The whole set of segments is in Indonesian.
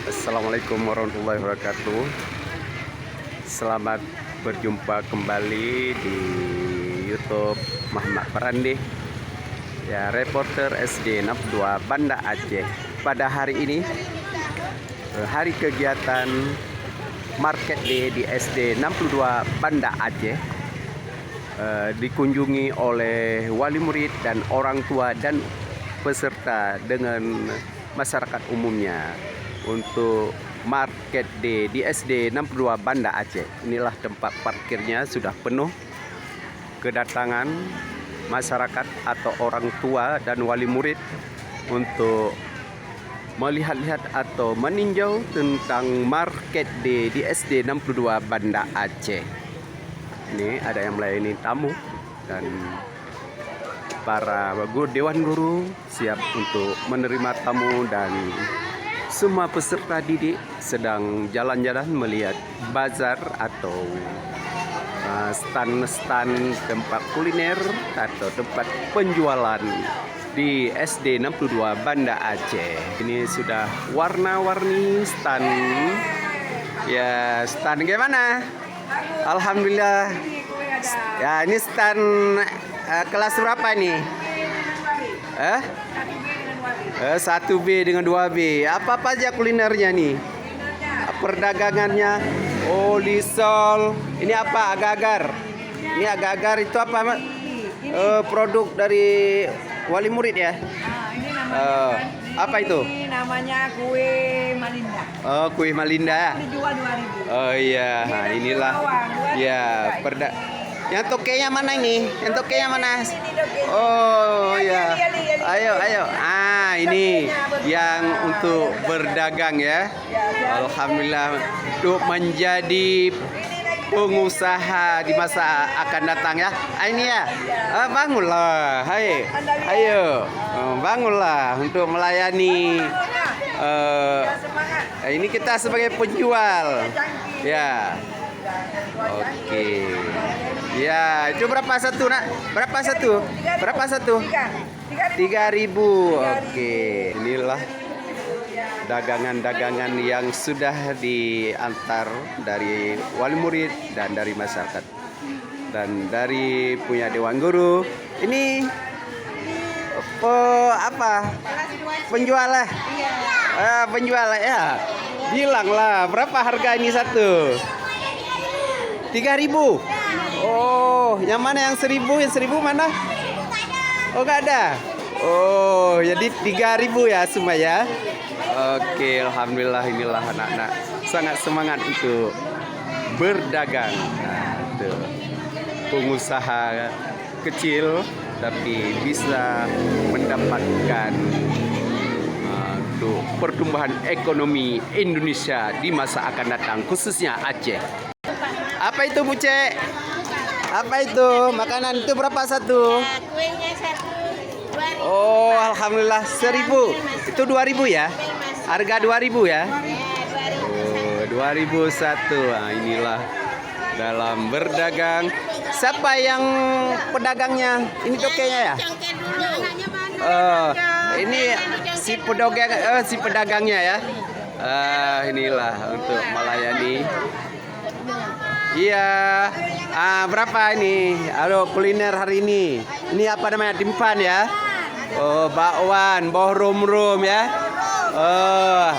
Assalamualaikum warahmatullahi wabarakatuh. Selamat berjumpa kembali di YouTube Muhammad Farandi, ya, reporter SD 62 Banda Aceh. Pada hari ini, hari kegiatan Market Day di SD 62 Banda Aceh, dikunjungi oleh wali murid dan orang tua dan peserta dengan masyarakat umumnya untuk Market Day di SD 62 Banda Aceh. Inilah tempat parkirnya sudah penuh. Kedatangan masyarakat atau orang tua dan wali murid untuk melihat-lihat atau meninjau tentang Market Day di SD 62 Banda Aceh. Ini ada yang melayani tamu dan para dewan guru siap untuk menerima tamu, dan semua peserta didik sedang jalan-jalan melihat bazar atau stand-stand tempat kuliner atau tempat penjualan di SD 62 Banda Aceh. Ini sudah warna-warni stand. Ya, stand gimana? Alhamdulillah. Ya, ini stand kelas berapa nih? 1B dengan 2B. Apa aja kulinernya nih? Perdagangannya. Oh, lisol. Ini apa? Agar-agar. Ini agar-agar itu apa? Produk dari wali murid ya? Ini namanya apa itu? Ini namanya kue Malinda. Oh, kue Malinda. Dijual 2.000. Oh iya, nah, inilah. Ya, yang tokenya mana ini? Yang tokenya mana? Oh ya. Ayo. Ini yang untuk berdagang ya. Alhamdulillah, untuk menjadi pengusaha di masa akan datang ya. Ini ya. Bangunlah. Ayo. Bangunlah untuk melayani. Ini kita sebagai penjual. Ya. Oke. Ya, itu berapa satu, Nak? Berapa satu? 3.000. Oke, inilah dagangan-dagangan yang sudah diantar dari wali murid dan dari masyarakat dan dari punya dewan guru. Ini apa? Penjual lah. Penjual ya. Bilanglah berapa harga ini satu? 3.000. Oh, yang mana yang 1.000? Yang 1.000 mana? Oh, nggak ada. Oh, jadi 3.000 ya semua ya. Oke, alhamdulillah, inilah anak-anak sangat semangat untuk berdagang. Nah, itu pengusaha kecil tapi bisa mendapatkan untuk pertumbuhan ekonomi Indonesia di masa akan datang, khususnya Aceh. Apa itu, Bu Cek? Apa itu? Makanan itu berapa satu? Kuenya 1.000. Oh, alhamdulillah 1.000. Itu 2.000 ya? Harga 2.000 ya? Oh, 2.000 satu. Nah, inilah dalam berdagang. Siapa yang pedagangnya? Ini tokenya ya? Ini si pedagangnya ya? Inilah untuk melayani. Iya. Berapa ini? Halo, kuliner hari ini. Ini apa namanya? Dimpan ya? Oh, bakwan, bohrum ya? Oh.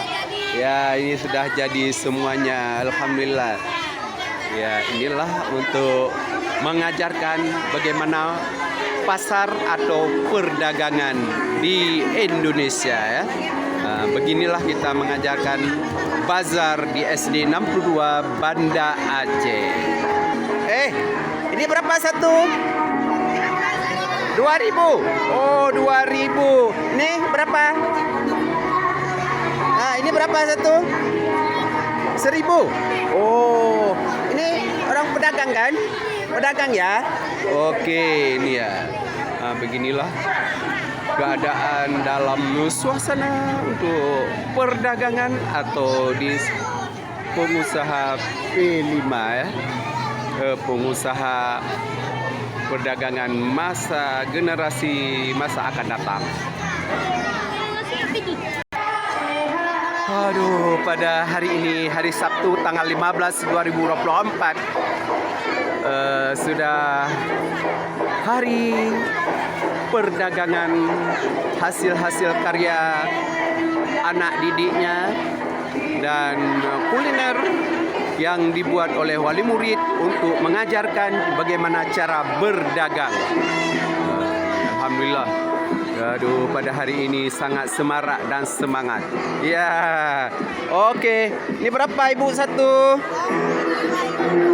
Ya, ini sudah jadi semuanya. Alhamdulillah. Ya, inilah untuk mengajarkan bagaimana pasar atau perdagangan di Indonesia ya. Beginilah kita mengajarkan bazar di SD 62 Banda Aceh. Ini berapa satu? 2.000. Oh, 2.000. Ini berapa? Ini berapa satu? 1.000. Oh, ini orang pedagang kan? Pedagang ya? Oke, ini ya. Beginilah keadaan dalam suasana untuk perdagangan atau di pengusaha P5 ya. Pengusaha perdagangan generasi masa akan datang. Aduh, pada hari ini, hari Sabtu tanggal 15 2024, sudah hari perdagangan hasil-hasil karya anak didiknya dan kuliner yang dibuat oleh wali murid untuk mengajarkan bagaimana cara berdagang. Alhamdulillah. Aduh, pada hari ini sangat semarak dan semangat. Ya, oke. Ini berapa ibu satu?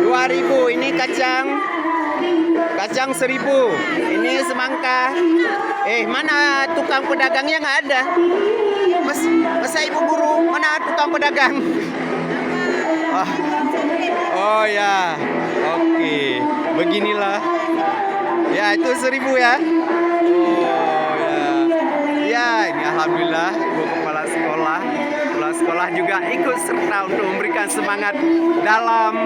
2.000. Ini kacang 1.000. Ini semangka. Mana tukang pedagangnya nggak ada? Masa ibu guru? Mana tukang pedagang? Oh ya, oke. Beginilah. Ya, itu 1.000 ya. Oh ya. Ya, ini alhamdulillah ibu kepala sekolah juga ikut serta untuk memberikan semangat dalam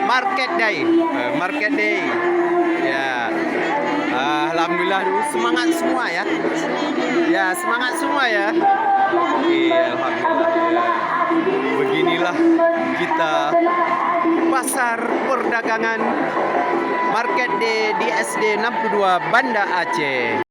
market day. Ya. Alhamdulillah semangat semua ya. Ya, semangat semua ya. Oke, alhamdulillah ya. Beginilah kita pasar perdagangan Market Day di SD 62 Banda Aceh.